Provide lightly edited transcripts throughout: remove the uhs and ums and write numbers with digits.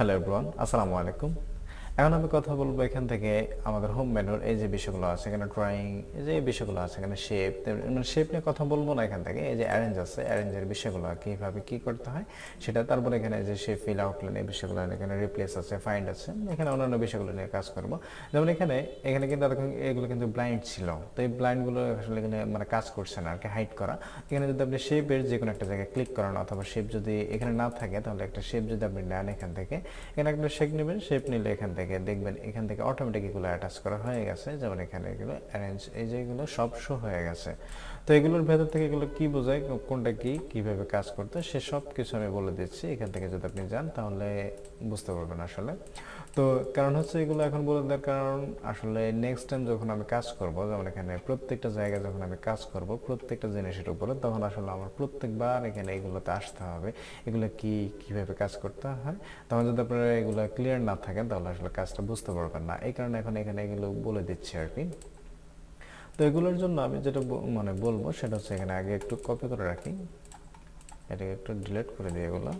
Hello everyone, আসসালামু আলাইকুম। এখন আমি কথা বলবো এখান থেকে আমাদের হোম মেনুর এই যে বিষয়গুলো আছে, এখানে ড্রয়িং, এই যে এই বিষয়গুলো আছে, এখানে শেপ, মানে শেপ নিয়ে কথা বলবো না। এখান থেকে এই যে অ্যারেঞ্জ আছে, অ্যারেঞ্জের বিষয়গুলো কিভাবে কি করতে হয় সেটা, তারপরে এখানে যে শেপ, ফিল, আউটলাইন, এই বিষয়গুলো, এখানে রিপ্লেস আছে, ফাইন্ড আছে, এখানে অন্যান্য বিষয়গুলো নিয়ে কাজ করব। যেমন এখানে এখানে কিন্তু এগুলো কিন্তু ব্লাইন্ড ছিল, তো এই ব্লাইন্ডগুলো আসলে এখানে মানে কাজ করছে না আর কি, হাইড করা। এখানে যদি আপনি শেপের যে কোনো একটা জায়গায় ক্লিক করেন, অথবা শেপ যদি এখানে না থাকে, তাহলে একটা শেপ যদি আপনি নেন এখান থেকে, এখানে একটা শেপ নেবেন, শেপ নিলে এখান থেকে দেখবেন এখান থেকে অটোমেটিক এগুলো অ্যাটাচ করা হয়ে গেছে। যেমন এখানে এগুলো অ্যারেঞ্জ, এই যে এগুলো সব শো হয়ে গেছে। তো এগুলোর ভেতর থেকে এগুলো কি বোঝায়, কোনটা কি, কিভাবে কাজ করতে, সে সব কিছু আমি বলে দিচ্ছি। এখান থেকে যদি আপনি যান তাহলে বুঝতে পারবেন আসলে। তো কারণ হচ্ছে এগুলো এখন বলে দেওয়ার কারণ, আসলে নেক্সট টাইম যখন আমি কাজ করব, যেমন এখানে প্রত্যেকটা জায়গায় যখন আমি কাজ করব প্রত্যেকটা জিনিসের উপরে, তখন আসলে আমার প্রত্যেকবার এখানে এগুলোতে আসতে হবে, এগুলো কি, কিভাবে কাজ করতে হয়। তখন যদি আপনারা এগুলো ক্লিয়ার না থাকেন তাহলে আসলে কাজটা বুঝতে পারবেন না। এই কারণে এখন এখানে এগুলো বলে দিচ্ছি আর কি। তো এগুলোর জন্য আমি যেটা মানে বলবো সেটা হচ্ছে, এখানে আগে একটু কপি করে রাখি, এটাকে একটু ডিলিট করে দিই এগুলো।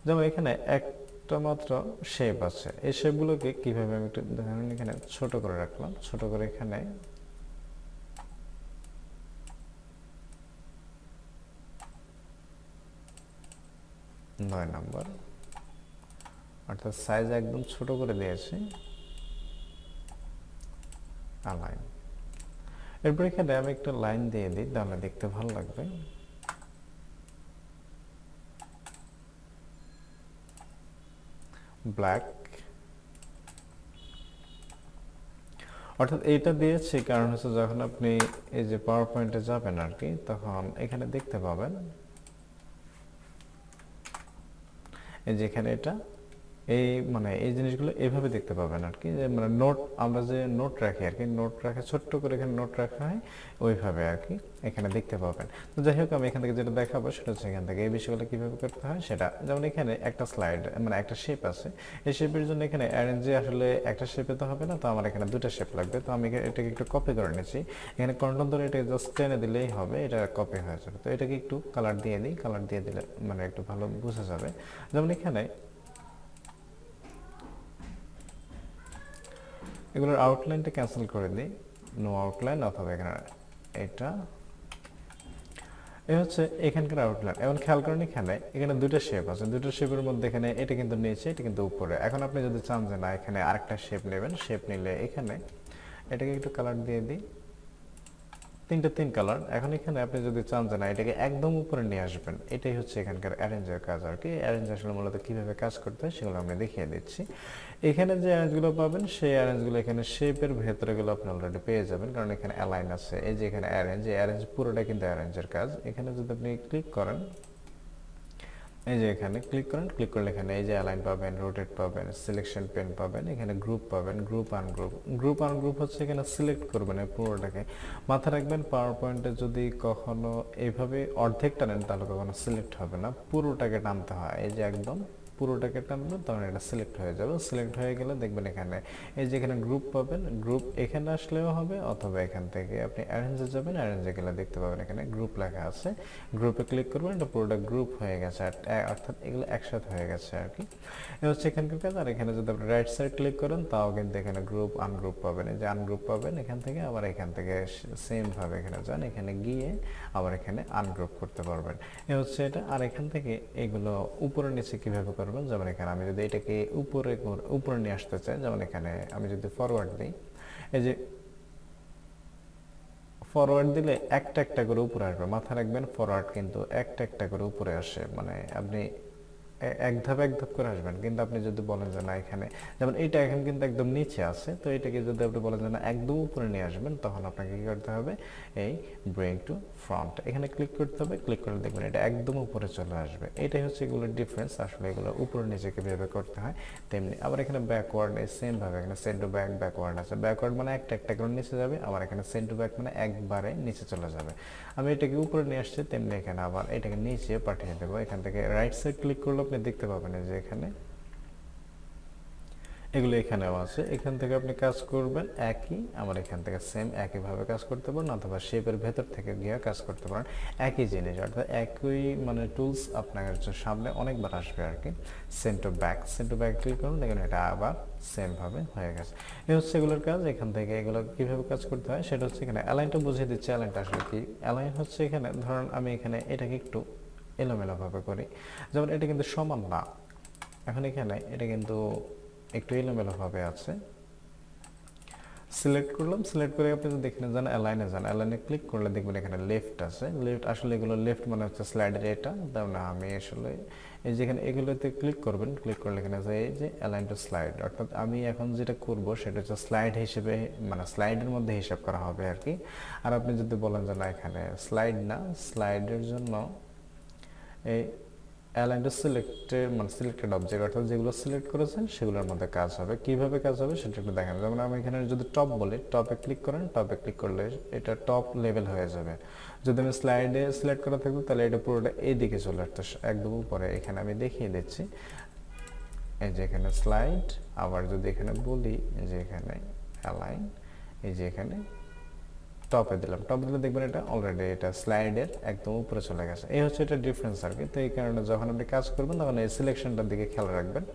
যেমন এখানে একটা মাত্র শেপ আছে, এই শেপগুলোকে কিভাবে আমি একটু দেখেন, এখানে ছোট করে রাখলাম, ছোট করে এখানে নয় নাম্বার, অর্থাৎ সাইজ একদম ছোট করে দিয়েছি, আলাইন। এরপর এখানে আমি একটা লাইন দিয়ে দিই, তাহলে দেখতে ভালো লাগবে। ব্ল্যাক, অর্থাৎ এইটা দিয়েছি কারণ হচ্ছে যখন আপনি এই যে পাওয়ার পয়েন্টে যাবেন আর কি, তখন এখানে দেখতে পাবেন এই যে এখানে এটা, এই মানে এই জিনিসগুলো এইভাবে দেখতে পাবেন আর কি, যে মানে নোট, আমরা যে নোট রাখি আর কি, নোট রাখে ছোট্ট করে এখানে নোট রাখা হয়, ওইভাবে আর কি এখানে দেখতে পাবেন। তো যাই হোক, আমি এখান থেকে যেটা দেখাবো সেটা হচ্ছে এখান থেকে এই বিষয়গুলো কীভাবে করতে হয় সেটা। যেমন এখানে একটা স্লাইড, মানে একটা শেপ আছে, এই শেপের জন্য এখানে অ্যারেঞ্জে আসলে একটা শেপে তো হবে না, তো আমার এখানে দুটো শেপ লাগবে। তো আমি এটাকে একটু কপি করে নিয়েছি, এখানে কন্ট্রোল ধরে এটাকে জাস্ট টেনে দিলেই হবে, এটা কপি হয়ে যাবে। তো এটাকে একটু কালার দিয়ে দিই, কালার দিয়ে দিলে মানে একটু ভালো বোঝা যাবে। যেমন এখানে এগুলোর আউটলাইনটা ক্যান্সেল করে দিই, নো আউটলাইন, অথবা এখানে এটা, এই হচ্ছে এখানকার আউটলাইন। এখন খেয়াল করেন এখানে এখানে দুটো শেপ আছে, দুটো শেপের মধ্যে এখানে এটা কিন্তু নিচে, এটা কিন্তু উপরে। এখন আপনি যদি চান যে না এখানে আরেকটা শেপ নেবেন, শেপ নিলে এখানে এটাকে একটু কালার দিয়ে দিই, তিন কালার। এখন এখানে আপনি যদি চান যে না এটাকে একদম উপরে নিয়ে আসবেন, এটাই হচ্ছে এখানকার অ্যারেঞ্জের কাজ আর কি। অ্যারেঞ্জ আসলে মূলত কীভাবে কাজ করতে হয় সেগুলো আমি দেখিয়ে দিচ্ছি। এখানে যে অ্যারেঞ্জগুলো পাবেন সেই অ্যারেঞ্জগুলো এখানে শেপের ভেতরেগুলো আপনি অলরেডি পেয়ে যাবেন, কারণ এখানে অ্যালাইন আছে। এই যে এখানে অ্যারেঞ্জ, এই অ্যারেঞ্জ পুরোটা কিন্তু অ্যারেঞ্জের কাজ। এখানে যদি আপনি ক্লিক করেন, এই যে এখানে ক্লিক করেন, ক্লিক করলে এখানে এই যে অ্যালাইন পাবেন, রোটেট পাবেন, সিলেকশন পেন পাবেন, এখানে গ্রুপ পাবেন, গ্রুপ আনগ্রুপ। গ্রুপ আনগ্রুপ হচ্ছে এখানে সিলেক্ট করবেন এই পুরোটাকে। মাথায় রাখবেন পাওয়ার পয়েন্টে যদি কখনো এইভাবে অর্ধেকটা নেন তাহলে কখনো সিলেক্ট হবে না, পুরোটাকে টানতে হয়। এই যে একদম পুরোটাকে টানবেন, তখন এটা সিলেক্ট হয়ে যাবে। সিলেক্ট হয়ে গেলে দেখবেন এখানে এই যে এখানে গ্রুপ পাবেন, গ্রুপ এখানে আসলেও হবে, অথবা এখান থেকে আপনি অ্যারেঞ্জে যাবেন, অ্যারেঞ্জে গেলে দেখতে পাবেন এখানে গ্রুপ লেখা আছে। গ্রুপে ক্লিক করবেন, এটা পুরোটা গ্রুপ হয়ে গেছে, অর্থাৎ এগুলো একসাথে হয়ে গেছে আর কি। এ হচ্ছে এখানকার কাজ। আর এখানে যদি আপনি রাইট সাইড ক্লিক করেন তাও কিন্তু এখানে গ্রুপ আনগ্রুপ পাবেন। এই যে আনগ্রুপ পাবেন এখান থেকে, আবার এখান থেকে সেম ভাবে এখানে যান, এখানে গিয়ে আবার এখানে আনগ্রুপ করতে পারবেন। এ হচ্ছে এটা। আর এখান থেকে এগুলো উপরে নিচে কিভাবে করবেন, যেমন এখানে আমি যদি এটাকে উপরে নিয়ে আসতে চাই, যেমন এখানে আমি যদি ফরওয়ার্ড দিই, এই যে ফরওয়ার্ড দিলে একটা একটা করে উপরে আসবে। মাথায় রাখবেন ফরওয়ার্ড কিন্তু একটা একটা করে উপরে আসে, মানে আপনি এক ধাপ করে আসবেন। কিন্তু আপনি যদি বলেন যে না এখানে, যেমন এইটা এখন কিন্তু একদম নিচে আছে, তো এটাকে যদি আপনি বলেন যে না একদম উপরে নিয়ে আসবেন, তখন আপনাকে কি করতে হবে, এই ব্রিং টু ফ্রন্ট এখানে ক্লিক করতে হবে। ক্লিক করলে দেখবেন এটা একদম উপরে চলে আসবে। এটাই হচ্ছে এগুলোর ডিফারেন্স, আসলে এগুলো উপরে নিচে কিভাবে করতে হয় তেমনি। আবার এখানে ব্যাকওয়ার্ড, এই সেম ভাবে এখানে সেন্ড টু ব্যাক, ব্যাকওয়ার্ড আছে। ব্যাকওয়ার্ড মানে একটা একটা করে নিচে যাবে, আবার এখানে সেন্ড টু ব্যাক মানে একবারে নিচে চলে যাবে। আমি এটাকে উপরে নিয়ে আসছি, তেমনি এখানে আবার এটাকে নিচে পাঠিয়ে দেবো। এখান থেকে রাইট সাইড ক্লিক করলে আপনি দেখতে পাবেন যে এখানে এগুলো এখানেও আছে, এখান থেকে আপনি কাজ করবেন একই, আবার এখান থেকে সেম একইভাবে কাজ করতে পারেন, অথবা শেপের ভেতর থেকে গিয়ে কাজ করতে পারেন একই জিনিস, অর্থাৎ একই মানে টুলস আপনার সামনে অনেকবার আসবে আর কি। সেন্ড টু ব্যাক ক্লিক করুন, দেখুন এটা আবার সেম ভাবে হয়ে গেছে। এই হচ্ছে এগুলোর কাজ। এখান থেকে এগুলো কিভাবে কাজ করতে হয় সেটা হচ্ছে এখানে অ্যালাইনটা বুঝিয়ে দিচ্ছে। অ্যালাইনটা আসলে কি? অ্যালাইন হচ্ছে এখানে ধরুন আমি এখানে এটাকে একটু এলোমেলো ভাবে করি, যেমন এটা কিন্তু সমান না, এখন এখানে এটা কিন্তু একটু এলোমেলো ভাবে আছে। সিলেক্ট করলাম, সিলেক্ট করে আপনি যদি এখানে যান অ্যালাইনে যান, অ্যালাইনে ক্লিক করলে দেখবেন এখানে লেফট আছে। লেফট আসলে এগুলো লেফট মানে হচ্ছে স্লাইডের এটা, তার না আমি আসলে এই যেখানে এগুলোতে ক্লিক করবেন, ক্লিক করলে এখানে যে এই যে অ্যালাইন টু স্লাইড, অর্থাৎ আমি এখন যেটা করব সেটা হচ্ছে স্লাইড হিসেবে, মানে স্লাইডের মধ্যে হিসাব করা হবে আর কি। আর আপনি যদি বলেন যে না এখানে স্লাইড না, স্লাইডের জন্য এই অ্যালাইন টু সিলেক্টেড মানে সিলেক্টেড অবজেক্ট, অর্থাৎ যেগুলো সিলেক্ট করেছেন সেগুলোর মধ্যে কাজ হবে। কিভাবে কাজ হবে সেটা একটু দেখেন। যেমন আমি এখানে যদি টপ বলি, টপে ক্লিক করেন, টপে ক্লিক করলে এটা টপ লেভেল হয়ে যাবে। যদি আমি স্লাইডে সিলেক্ট করা থাকবে তাহলে এটা পুরোটা এইদিকে চলে আসতো একদম উপরে। এখানে আমি দেখিয়ে দিচ্ছি, এই যে এখানে স্লাইড, আবার যদি এখানে বলি যে এখানে অ্যালাইন, এই যে এখানে টপে দিলাম, টপে দিলে দেখবেন এটা অলরেডি এটা স্লাইডের একদম উপরে চলে গেছে। এই হচ্ছে এটা ডিফারেন্স আর কি। তো এই কারণে যখন আপনি কাজ করবেন তখন এই সিলেকশনটার দিকে খেয়াল রাখবেন।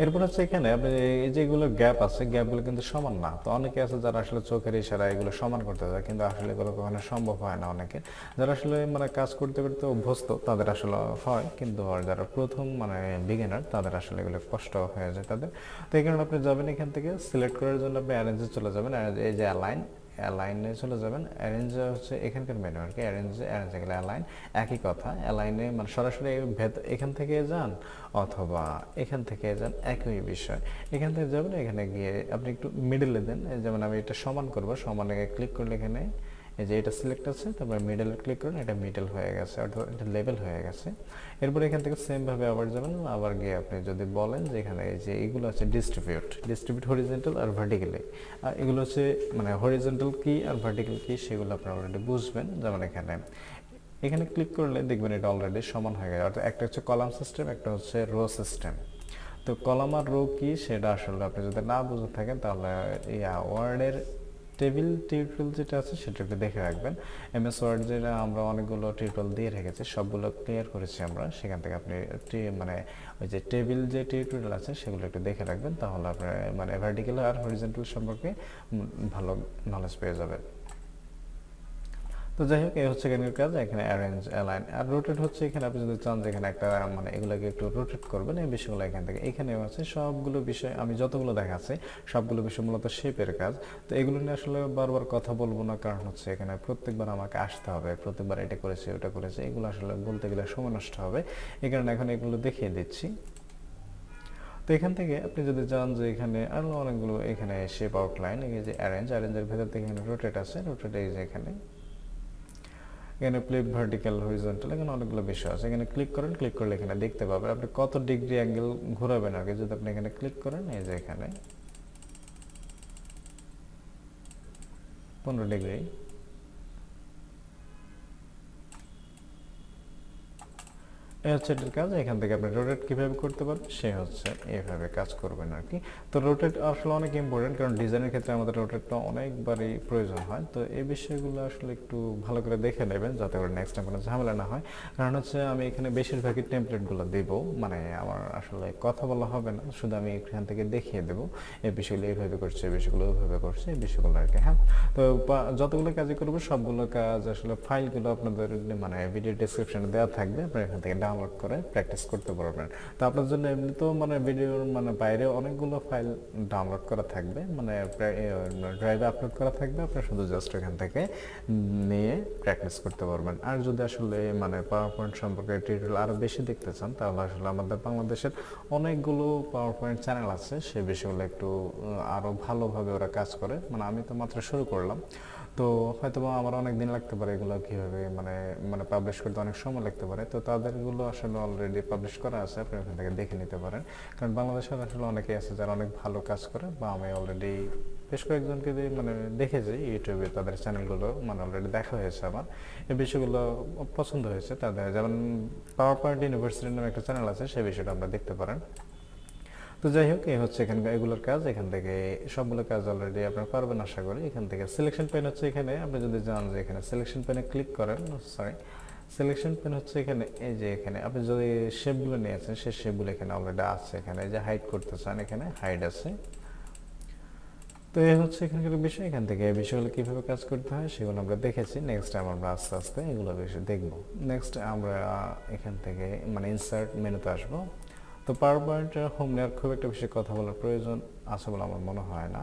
এরপর হচ্ছে এখানে আপনি এই যেগুলো গ্যাপ আছে, গ্যাপগুলো কিন্তু সমান না। তো অনেকে আছে যারা আসলে চোখের ইশারা এগুলো সমান করতে চায়, কিন্তু আসলে এগুলো কখনো সম্ভব হয় না। অনেকে যারা আসলে মানে কাজ করতে করতে অভ্যস্ত তাদের আসলে হয়, কিন্তু যারা প্রথম মানে বিগিনার তাদের আসলে এগুলো কষ্ট হয়ে যায় তাদের। তো এই কারণে আপনি যাবেন এখান থেকে সিলেক্ট করার জন্য আপনি অ্যারেঞ্জে চলে যাবেন, এই যে অ্যালাইন, অ্যালাইনে চলে যাবেন। অ্যারেঞ্জে হচ্ছে এখানকার মেনু আর কি। অ্যারেঞ্জে গেলে অ্যালাইন, একই কথা। অ্যালাইনে মানে সরাসরি এখান থেকে যান অথবা এখান থেকে যান, একই বিষয়। এখান থেকে যাবেন, এখানে গিয়ে আপনি একটু মিডলে দেন। যেমন আমি এটা সমান করব, সমানে ক্লিক করলে এখানে এই যে এটা সিলেক্ট আছে, তারপর মিডলে ক্লিক করুন, এটা মিডল হয়ে গেছে, অর্থাৎ এটা লেভেল হয়ে গেছে। এরপর এখান থেকে সেম ভাবে আবার যাবেন, আবার গিয়ে আপনি যদি বলেন যে এখানে এই যে এগুলো আছে ডিস্ট্রিবিউট হরিজন্টাল আর ভার্টিক্যালি, এগুলো হচ্ছে মানে হরিজন্টাল কি আর ভার্টিক্যাল কি সেগুলো আপনারা অলরেডি বুঝবেন। যেমন এখানে এখানে ক্লিক করলে দেখবেন এটা অলরেডি সমান হয়ে গেছে, অর্থাৎ একটা হচ্ছে কলাম সিস্টেম, একটা হচ্ছে রো সিস্টেম। তো কলাম আর রো কি সেটা আসলে আপনি যদি না বুঝে থাকেন তাহলে ওয়ার্ডের টেবিল টিউটোরিয়াল যেটা আছে সেটা একটু দেখে রাখবেন। এমএস ওয়ার্ড যেটা আমরা অনেকগুলো টিউটোরিয়াল দিয়ে রেখেছি, সবগুলো ক্লিয়ার করেছি আমরা, সেখান থেকে আপনি মানে ওই যে টেবিল যে টিউটোরিয়াল আছে সেগুলো একটু দেখে রাখবেন, তাহলে আপনার মানে ভার্টিক্যাল আর হরিজন্টাল সম্পর্কে ভালো নলেজ পেয়ে যাবেন। তো যাই হোক, এই হচ্ছে এখানের কাজ। এখানে অ্যারেঞ্জ, অ্যালাইন আর রোটেট হচ্ছে এখানে আপনি যদি চান যে এখানে একটা মানে এগুলোকে একটু রোটেট করবেন, এই বিষয়গুলো এখান থেকে এখানেও আছে। সবগুলো বিষয় আমি যতগুলো দেখাচ্ছি সবগুলো বিষয় মূলত শেপের কাজ। তো এগুলো নিয়ে আসলে বারবার কথা বলবো না, কারণ হচ্ছে এখানে প্রত্যেকবার আমাকে আসতে হবে, প্রত্যেকবার এটা করেছে ওটা করেছে, এগুলো আসলে বলতে গেলে সময় নষ্ট হবে। এই কারণে এখন এগুলো দেখিয়ে দিচ্ছি। তো এখান থেকে আপনি যদি চান যে এখানে আরো অনেকগুলো এখানে শেপ আউটলাইন, এই যে অ্যারেঞ্জের ভেতর থেকে এখানে রোটেট আছে, রোটেট এই যে এখানে ফ্লিপ ভার্টিক্যাল হরিজন্টাল, এখানে অনেকগুলো বিষয় আছে। এখানে ক্লিক করেন, ক্লিক করলে এখানে দেখতে পাবেন আপনি কত ডিগ্রি অ্যাঙ্গেল ঘোরাবেন আগে। যদি আপনি এখানে ক্লিক করেন, এই যে এখানে 15 ডিগ্রি, এই হচ্ছে এটার কাজ। এখান থেকে আপনি রোটেট কিভাবে করতে পারবেন সে হচ্ছে এইভাবে কাজ করবেন আর কি। তো রোটেট আসলে অনেক ইম্পর্টেন্ট, কারণ ডিজাইনের ক্ষেত্রে আমাদের রোটেটটা অনেকবারই প্রয়োজন হয়। তো এই বিষয়গুলো আসলে একটু ভালো করে দেখে নেবেন যাতে করে নেক্সট টাইম কোনো ঝামেলা না হয়। কারণ হচ্ছে আমি এখানে বেশিরভাগই টেমপ্লেটগুলো দেব, মানে আমার আসলে কথা বলা হবে না, শুধু আমি এখান থেকে দেখিয়ে দেবো এই বিষয়গুলো এইভাবে করছে, এই বিষয়গুলো ওইভাবে করছে, এই বিষয়গুলো আর কি। হ্যাঁ, তো যতগুলো কাজই করবো সবগুলো কাজ আসলে ফাইলগুলো আপনাদের মানে ভিডিও ডেসক্রিপশনে দেওয়া থাকবে, আপনারা এখান থেকে ডাউনলোড করে প্র্যাকটিস করতে পারবেন। তো আপনার জন্য এমনিতেও মানে ভিডিওর মানে বাইরে অনেকগুলো ফাইল ডাউনলোড করা থাকবে, মানে ড্রাইভে আপলোড করা থাকবে, আপনারা শুধু জাস্ট এখান থেকে নিয়ে প্র্যাকটিস করতে পারবেন। আর যদি আসলে মানে পাওয়ার পয়েন্ট সম্পর্কে টিউটোরিয়াল আরও বেশি দেখতে চান তাহলে আসলে আমাদের বাংলাদেশের অনেকগুলো পাওয়ার পয়েন্ট চ্যানেল আছে, সেই বিষয়গুলো একটু আরও ভালোভাবে ওরা কাজ করে। মানে আমি তো মাত্র শুরু করলাম, তো হয়তো আমার অনেক দিন লাগতে পারে এগুলো কীভাবে মানে মানে পাবলিশ করতে অনেক সময় লাগতে পারে। তো তাদেরগুলো আসলে অলরেডি পাবলিশ করা আছে, আপনি ওখান থেকে দেখে নিতে পারেন। কারণ বাংলাদেশের আসলে অনেকেই আছে যারা অনেক ভালো কাজ করে, বা আমি অলরেডি বেশ কয়েকজনকে মানে দেখেছি ইউটিউবে, তাদের চ্যানেলগুলো মানে অলরেডি দেখা হয়েছে আমার, এই বিষয়গুলো পছন্দ হয়েছে তাদের। যেমন পাওয়ার পয়েন্ট ইউনিভার্সিটির নামে একটা চ্যানেল আছে, সেই বিষয়টা আমরা দেখতে পারেন। তো যাই হোক, এই হচ্ছে এখানকার এগুলোর কাজ। এখান থেকে সবগুলো কাজ অলরেডি আপনারা পারবেন আশা করি। এখান থেকে সিলেকশন পেন হচ্ছে এখানে, আপনি যদি যান যে এখানে সিলেকশন পেনে ক্লিক করেন, সরি, সিলেকশন পেন হচ্ছে এখানে, এই যে এখানে আপনি যদি শেপগুলো নিয়েছেন সেই শেপগুলো এখানে অলরেডি আছে। এখানে যে হাইড করতে চান এখানে হাইড আছে। তো এই হচ্ছে এখানকার বিষয়। এখান থেকে এই বিষয়গুলো কীভাবে কাজ করতে হয় সেগুলো আমরা দেখেছি। নেক্সট টাইম আমরা আস্তে আস্তে এগুলো বিষয় দেখব। নেক্সট আমরা এখান থেকে মানে ইনসার্ট মেনুতে আসবো। তো পাওয়ার পয়েন্টের হোম নেওয়ার খুব একটা বেশি কথা বলার প্রয়োজন আছে বলে আমার মনে হয় না।